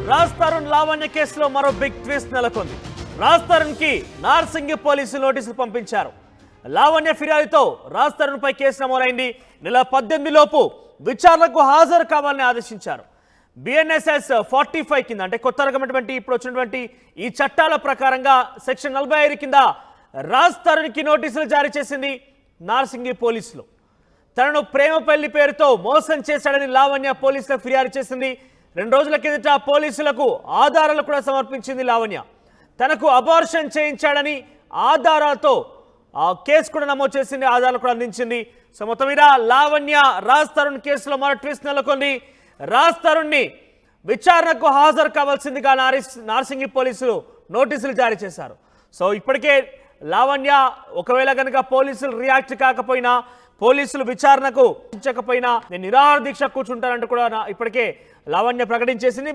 రాజ్ తరుణ్ లావణ్య కేసులో మరో big twist నెలకొంది. రాజ్ తరుణ్ కి నార్సింగి పోలీసులు నోటీసులు పంపించారు. లావణ్య ఫిర్యాదుతో రాజ్ తరుణ్ పై కేసు నమోదైంది. నెల 18 లోపు విచారణకు హాజరు కావాలని ఆదేశించారు. BNSS 45 కింద అంటే కొత్త రకమైనటువంటి ఇప్పుడు వచ్చినటువంటి ఈ చట్టాల ప్రకారంగా సెక్షన్ 45 కింద రాజ్ తరుణ్ కి నోటీసులు జారీ చేసింది నార్సింగి పోలీసులు. తనను ప్రేమ పెళ్లి పేరుతో మోసం చేశాడని లావణ్య పోలీసులకు ఫిర్యాదు చేసింది. 2 రోజుల కిందట పోలీసులకు ఆధారాలు కూడా సమర్పించింది లావణ్య. తనకు అబార్షన్ చేయించాడని ఆధారాలతో కేసు కూడా నమోదు చేసింది, ఆధారాలు కూడా అందించింది. సో మొత్తం మీద లావణ్య రాజ్ తరుణ్ కేసులో మరో ట్విస్ట్ నెలకొంది. రాజ్ తరుణ్ని విచారణకు హాజరు కావాల్సిందిగా నార్సింగి పోలీసులు నోటీసులు జారీ చేశారు. సో ఇప్పటికే లావణ్య ఒకవేళ కనుక పోలీసులు రియాక్ట్ కాకపోయినా, పోలీసులు విచారణకు నేను నిరాహార దీక్ష కూర్చుంటానంటూ కూడా ఇప్పటికే లావణ్య ప్రకటించేసింది.